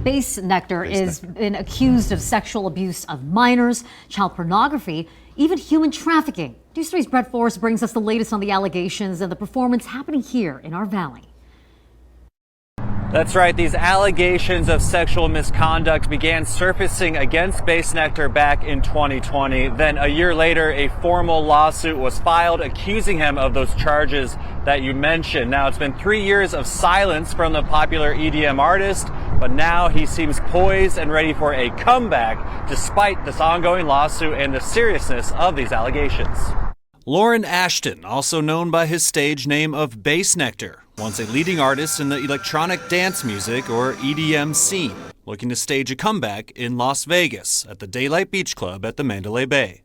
Bassnectar is been accused of sexual abuse of minors, child pornography, even human trafficking. News 3's Brett Forrest brings us the latest on the allegations and the performance happening here in our valley. That's right. These allegations of sexual misconduct began surfacing against Bassnectar back in 2020. Then a year later, a formal lawsuit was filed accusing him of those charges that you mentioned. Now, it's been 3 years of silence from the popular EDM artist, but now he seems poised and ready for a comeback despite this ongoing lawsuit and the seriousness of these allegations. Lorin Ashton, also known by his stage name of Bassnectar, once a leading artist in the electronic dance music or EDM scene, looking to stage a comeback in Las Vegas at the Daylight Beach Club at the Mandalay Bay.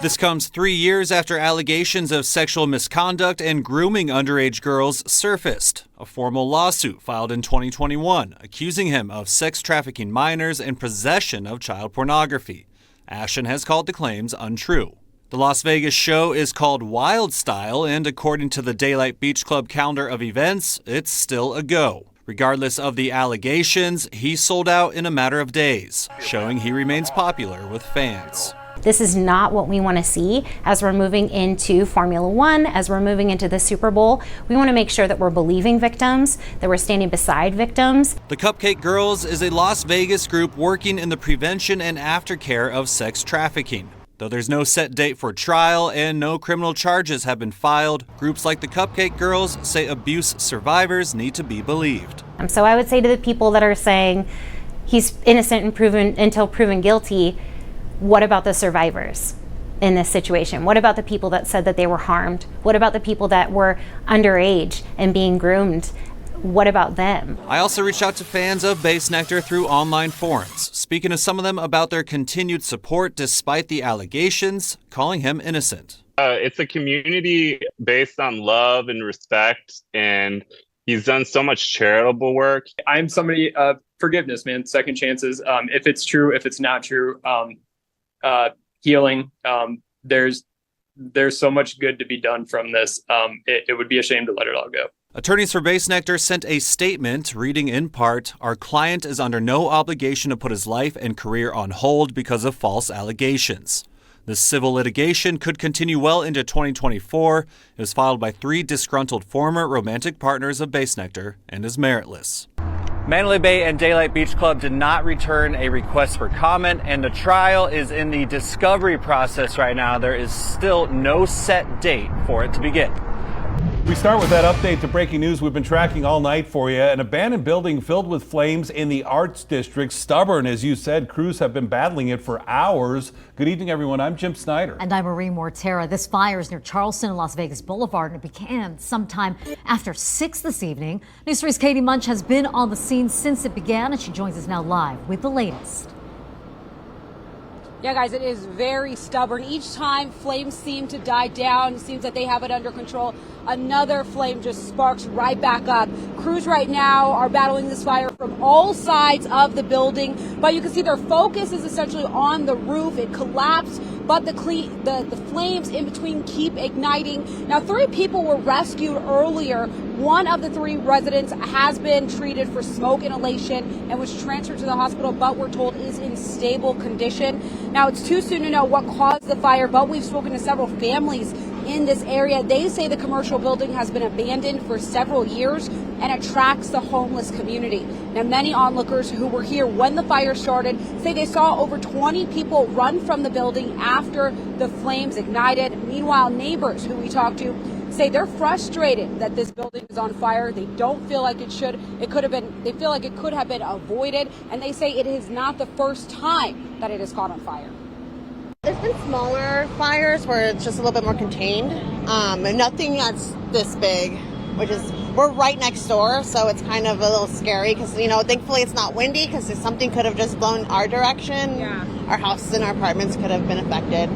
This comes 3 years after allegations of sexual misconduct and grooming underage girls surfaced. A formal lawsuit filed in 2021 accusing him of sex trafficking minors and possession of child pornography. Ashton has called the claims untrue. The Las Vegas show is called Wild Style, and according to the Daylight Beach Club calendar of events, it's still a go. Regardless of the allegations, he sold out in a matter of days, showing he remains popular with fans. This is not what we want to see as we're moving into Formula One, as we're moving into the Super Bowl. We want to make sure that we're believing victims, that we're standing beside victims. The Cupcake Girls is a Las Vegas group working in the prevention and aftercare of sex trafficking. Though there's no set date for trial and no criminal charges have been filed, groups like the Cupcake Girls say abuse survivors need to be believed. So I would say to the people that are saying he's innocent and proven until proven guilty, what about the survivors in this situation? What about the people that said that they were harmed? What about the people that were underage and being groomed? What about them? I also reached out to fans of Bassnectar through online forums, speaking to some of them about their continued support despite the allegations, calling him innocent. It's a community based on love and respect, and he's done so much charitable work. I'm somebody of forgiveness, man, second chances. If it's true, if it's not true, healing. There's so much good to be done from this. It would be a shame to let it all go. Attorneys for Bassnectar sent a statement reading in part, "Our client is under no obligation to put his life and career on hold because of false allegations." This civil litigation could continue well into 2024. It was filed by 3 disgruntled former romantic partners of Bassnectar and is meritless. Mandalay Bay and Daylight Beach Club did not return a request for comment, and the trial is in the discovery process right now. There is still no set date for it to begin. We start with that update to breaking news we've been tracking all night for you. An abandoned building filled with flames in the Arts District. Stubborn, as you said. Crews have been battling it for hours. Good evening, everyone. I'm Jim Snyder. And I'm Marie Mortera. This fire is near Charleston and Las Vegas Boulevard, and it began sometime after 6 this evening. News 3's Katie Munch has been on the scene since it began, and she joins us now live with the latest. Yeah, guys, it is very stubborn. Each time flames seem to die down, it seems that they have it under control. Another flame just sparks right back up. Crews right now are battling this fire from all sides of the building, but you can see their focus is essentially on the roof. It collapsed, but the flames in between keep igniting. Now, 3 people were rescued earlier. One of the 3 residents has been treated for smoke inhalation and was transferred to the hospital, but we're told is in stable condition. Now, it's too soon to know what caused the fire, but we've spoken to several families in this area. They say the commercial building has been abandoned for several years and attracts the homeless community. Now, many onlookers who were here when the fire started say they saw over 20 people run from the building after the flames ignited. Meanwhile, neighbors who we talked to say they're frustrated that this building is on fire. They don't feel like they feel like it could have been avoided, and they say it is not the first time that it is caught on fire. There's been smaller fires where it's just a little bit more contained, and nothing that's this big, we're right next door, so it's kind of a little scary because, thankfully it's not windy because something could have just blown our direction. Yeah. Our houses and our apartments could have been affected.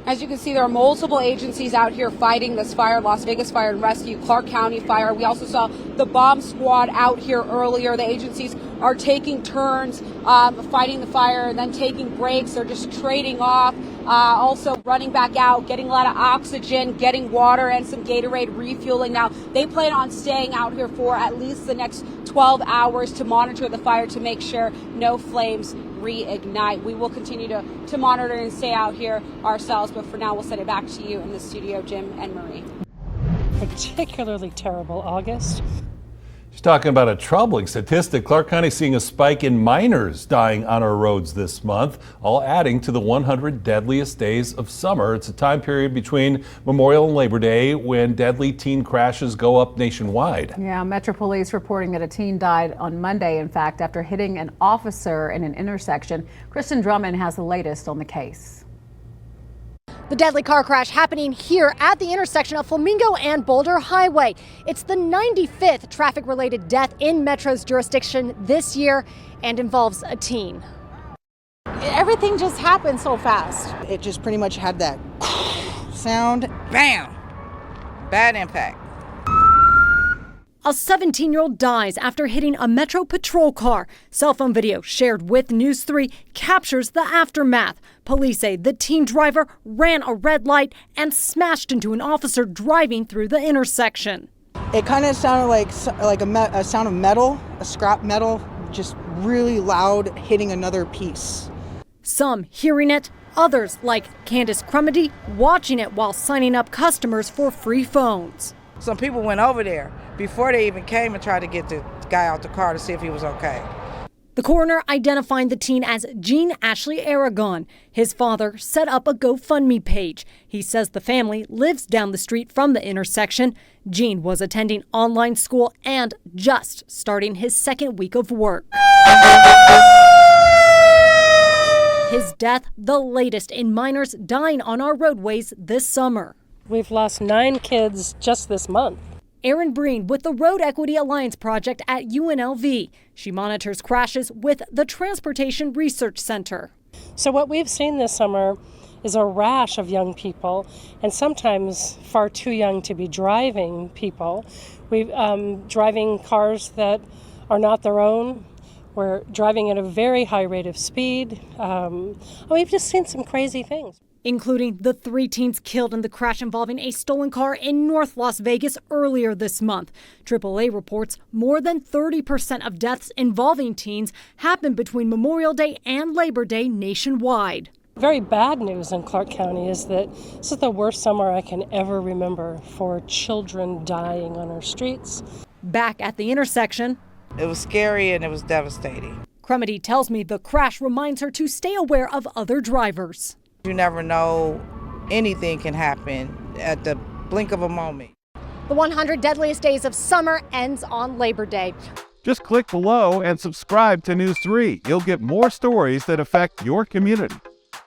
As you can see, there are multiple agencies out here fighting this fire. Las Vegas Fire and Rescue, Clark County Fire. We also saw the bomb squad out here earlier. The agencies are taking turns fighting the fire and then taking breaks. They're just trading off. also running back out, getting a lot of oxygen, getting water and some Gatorade refueling. Now, they plan on staying out here for at least the next 12 hours to monitor the fire to make sure no flames reignite. We will continue to monitor and stay out here ourselves, but for now, we'll send it back to you in the studio, Jim and Marie. Particularly terrible August. She's talking about a troubling statistic. Clark County seeing a spike in minors dying on our roads this month, all adding to the 100 deadliest days of summer. It's a time period between Memorial and Labor Day when deadly teen crashes go up nationwide. Yeah, Metro Police reporting that a teen died on Monday, in fact, after hitting an officer in an intersection. Kristen Drummond has the latest on the case. The deadly car crash happening here at the intersection of Flamingo and Boulder Highway. It's the 95th traffic-related death in Metro's jurisdiction this year and involves a teen. Everything just happened so fast. It just pretty much had that sound. Bam! Bad impact. A 17-year-old dies after hitting a Metro patrol car. Cell phone video shared with News 3 captures the aftermath. Police say the teen driver ran a red light and smashed into an officer driving through the intersection. It kind of sounded like a sound of metal, a scrap metal, just really loud hitting another piece. Some hearing it, others, like Candace Crumedy, watching it while signing up customers for free phones. Some people went over there before they even came and tried to get the guy out the car to see if he was okay. The coroner identifying the teen as Gene Ashley Aragon. His father set up a GoFundMe page. He says the family lives down the street from the intersection. Gene was attending online school and just starting his second week of work. His death, the latest in minors dying on our roadways this summer. We've lost 9 kids just this month. Erin Breen with the Road Equity Alliance Project at UNLV. She monitors crashes with the Transportation Research Center. So what we've seen this summer is a rash of young people, and sometimes far too young to be driving people. We've driving cars that are not their own. We're driving at a very high rate of speed. We've just seen some crazy things, including the 3 teens killed in the crash involving a stolen car in North Las Vegas earlier this month. AAA reports more than 30% of deaths involving teens happen between Memorial Day and Labor Day nationwide. Very bad news in Clark County is that this is the worst summer I can ever remember for children dying on our streets. Back at the intersection, It was scary and it was devastating. Crumedy tells me the crash reminds her to stay aware of other drivers. You never know, anything can happen at the blink of a moment. The 100 deadliest days of summer ends on Labor Day. Just click below and subscribe to News 3. You'll get more stories that affect your community.